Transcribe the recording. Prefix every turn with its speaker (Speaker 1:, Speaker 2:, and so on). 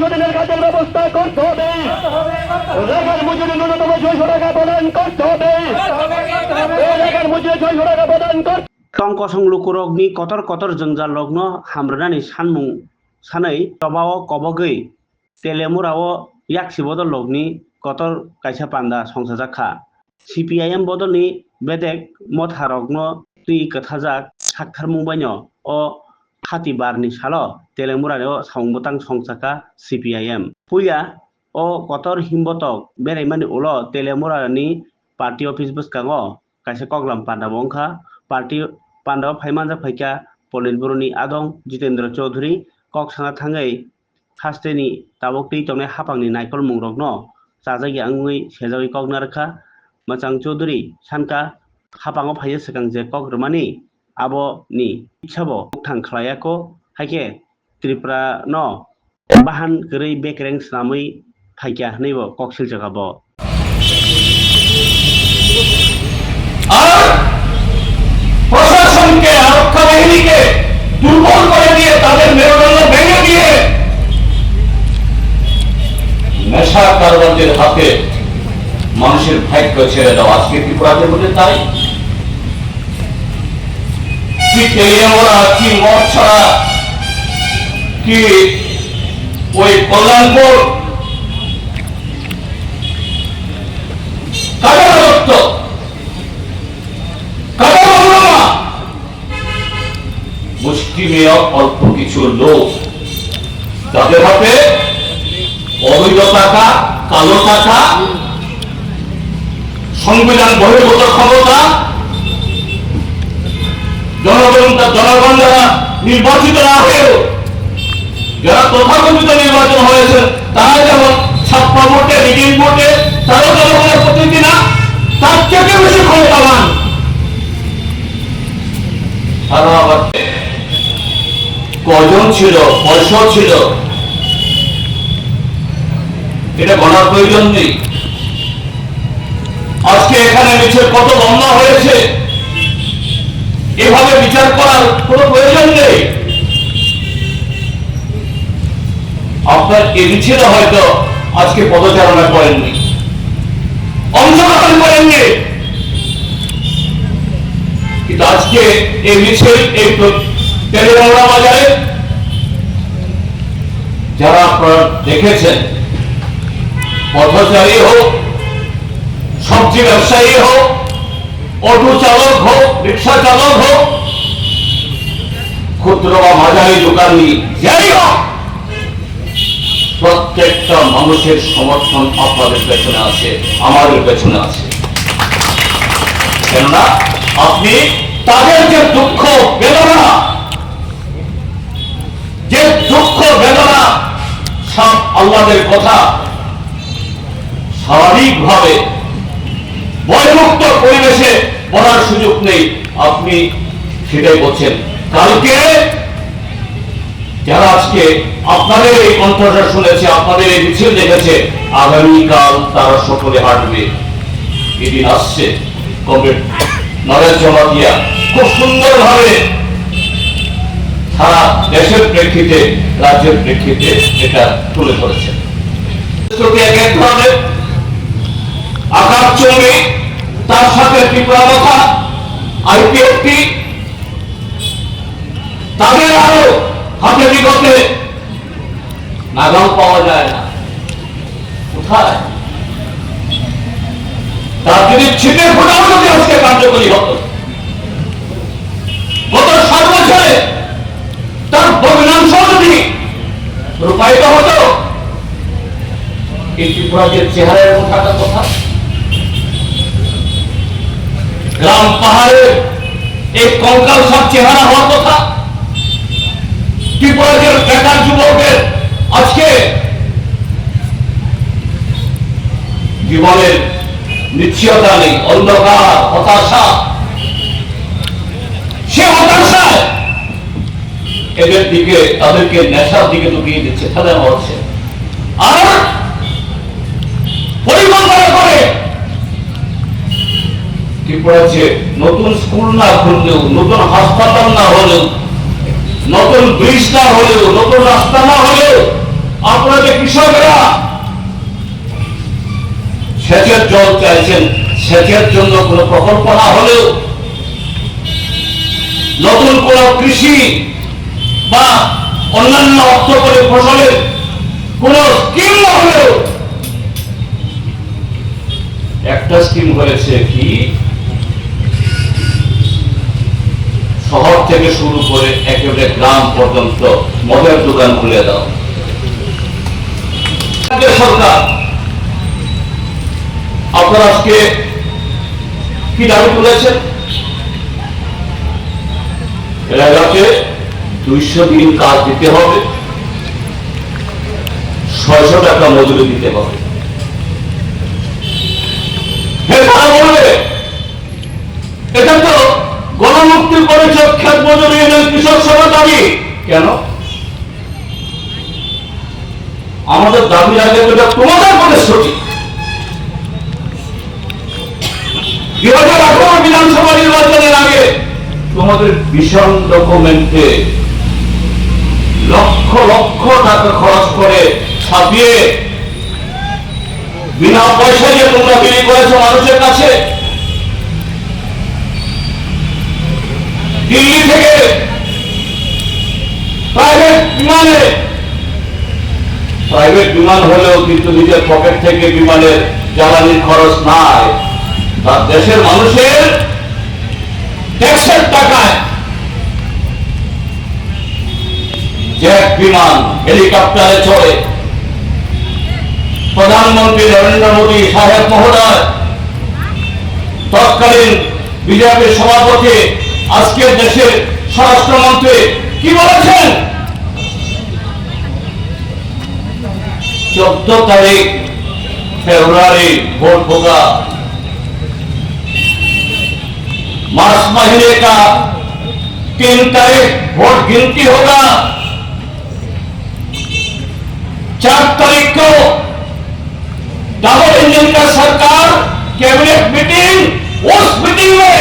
Speaker 1: দীর্ঘদিনের কাজের ব্যবস্থা করতে হবে। এলাকার মজুরি ন্যূনতম 600 টাকা প্রদান করতে হবে। এলাকার মজুরি 600 টাকা প্রদান করতে।
Speaker 2: টंक संलुकुरगनि कतर कतर जंजाल लग्न हामब्रानि सानमुं सानै टबाव कबगै तेलेमुराव याक्सि बदल लगनि कतर कायसा पान्दा संसाजाखा CPIM बदलनि बेदेक मथारग्न तुइ कथाजाक साक्थार मुंबाइनो अ हाति बारनि सालो तेलेमुरानो सावंबतां संसाका CPIM पुया अ कतर हिमबतक बेरायमानि उलो तेलेमुरानि पार्टी ऑफिस बसकांगो कायसा कगलाम पान्दा बंखा पार्टी पांडव फाइमानजा फाइका पलितबुरुनि आदं जितेन्द्र चौधरी कक साना थांगै फास्टेनि ताबक दै तंनाय हापांनि नायकल मुंरगनो जाजागि आंगै सेजागै कक नारखा मचां चौधरी सानका हापांगो फाइयो सिगां जे कक रमानि आबो नि इच्छाबो थां खलायाको हाइके त्रिपुरा न बाहान गरै बेकरें स्नामै फाइका नैबो कक सिलजागाबो
Speaker 3: প্রশাসনকে রক্ষা বাহিনীকে দুর্বল করে দিয়ে তাদের মেরুদণ্ড ভেঙে দিয়ে নেশা কারবারদের হাতে মানুষের ভাগ্য ছেড়ে দেওয়া আজকে ত্রিপুরাদের মধ্যে তাই কি তেলিয়ামরা কি মদ ছাড়া কি ওই কল্যাণপুর কারারত্ব মুষ্টিমেয় অল্প কিছু লোক তাদের হাতে অবৈধ টাকা কালো টাকা সংবিধান বহির্ভূত ক্ষমতা জনগণ যারা নির্বাচিত না হয়েও যারা তথাকথিত নির্বাচন হয়েছে তারা যেমন ছাপ্পা ভোটে রিডিং ভোটে তারাও জনগণের প্রতিনিধি না তার থেকে বেশি ক্ষমতাবান তারা আবার কজন ছিল পয়সা ছিল এটা গণার প্রয়োজন নেই আজকে এখানে মিছিল কত লম্বা হয়েছে এভাবে বিচার করার কোনো প্রয়োজন নেই আপনার এই মিছিলে হয়তো আজকে পদচারণা করেননি অংশগ্রহণ করেননি কিন্তু আজকে এই মিছিল এই তেলেঙ্গানা বাজারে যারা আপনারা দেখেছেন পথচারী হোক সবজি ব্যবসায়ী হোক অটো চালক হোক রিক্সা চালক হোক ক্ষুদ্র বা মাঝারি দোকানি যাই হোক প্রত্যেকটা মানুষের সমর্থন আপনাদের পেছনে আছে আমাদের পেছনে আছে কেননা আপনি তাদের যে দুঃখ বেদনা যে দুঃখ বেদনা সব আল্লাহর কথা স্বাভাবিকভাবে ভয়মুক্ত পরিবেশে বলার সুযোগ নেই আপনি সেটাই বলছেন কালকে যারা আজকে আপনাদের এই কণ্ঠটা শুনেছে আপনাদের এই মিছিল দেখেছে আগামীকাল তারা সকলে হাঁটবে এদিন আসছে কমরেড নরেশ জমাতিয়া খুব সুন্দরভাবে সারা দেশের প্রেক্ষিতে রাজ্যের প্রেক্ষিতে এটা তুলে ধরেছে এক ধরনের আকাশচুম্বী তার সাথে ত্রিপুরা কথা আইপিএফটি তাদের আরো হাতে বিগতে নাগাল পাওয়া যায় না কোথায় তার যদি ছিটের ফোটাও যদি আজকে কার্যকরী হতো গত 7 বছরে তার ভগ্নাংশ যদি রূপায়িত হতো এই ত্রিপুরাদের চেহারার ওঠাটা কথা গ্রাম পাহাড়ের এই কঙ্কাল সব চেহারা হওয়ার কথা ত্রিপুরাদের বেকার যুবকের আজকে জীবনের নিশ্চয়তা নেই অন্ধকার হতাশা সে হতাশায় এদের দিকে তাদেরকে নেশার দিকে ঢুকিয়ে দিচ্ছে তাদের হচ্ছে আর পরিকল্পনা করে ত্রিপুরাতে নতুন স্কুল না খুললেও নতুন হাসপাতাল না হলেও নতুন ব্রিজ না হলেও নতুন রাস্তা না হলেও আপনারা কৃষকরা সেচের জল চাইছেন, সেচের জন্য কোনো প্রকল্প না হলেও, নতুন কোন কৃষি বা অন্যান্য অর্থকরী ফসলের কোন স্কিম না হলেও একটা স্কিম হয়েছে কি, শহর থেকে শুরু করে একেবারে গ্রাম পর্যন্ত মদের দোকান খুলে দাও। সরকার আপনারা আজকে কি দাবি তুলেছেন? এলাকাকে 200 দিন কাজ দিতে হবে, 600 টাকা মজুরি দিতে হবে। তারা বলবে এটা তো গণমুক্তির পরিচয়, খেত মজুরি কৃষক সভা দাবি। কেন? আমাদের দাবির আগে তোমাদের প্রতিশ্রুতি। 2018 বিধানসভা নির্বাচনের আগে তোমাদের ভীষণ ডকুমেন্টে লক্ষ লক্ষ টাকা খরচ করে ছাপিয়ে বিনা পয়সা দিয়ে তোমরা বিলি করেছো মানুষের কাছে। দিল্লি থেকে প্রাইভেট বিমান হলেও কিন্তু নিজের পকেট থেকে বিমানের জ্বালানির খরচ নাই, তার দেশের মানুষের ট্যাক্সের টাকায় জেট বিমান হেলিকপ্টারে চড়ে প্রধানমন্ত্রী নরেন্দ্র মোদী সাহেব মহোদয়, তৎকালীন বিজেপির সভাপতি, আজকের দেশের স্বরাষ্ট্রমন্ত্রী কি বলেছেন? 14 तारीख फरवरी वोट होगा, मार्च महीने का 3 तारीख वोट गिनती होगा, 4 तारीख को डबल इंजन का सरकार कैबिनेट मीटिंग, उस मीटिंग में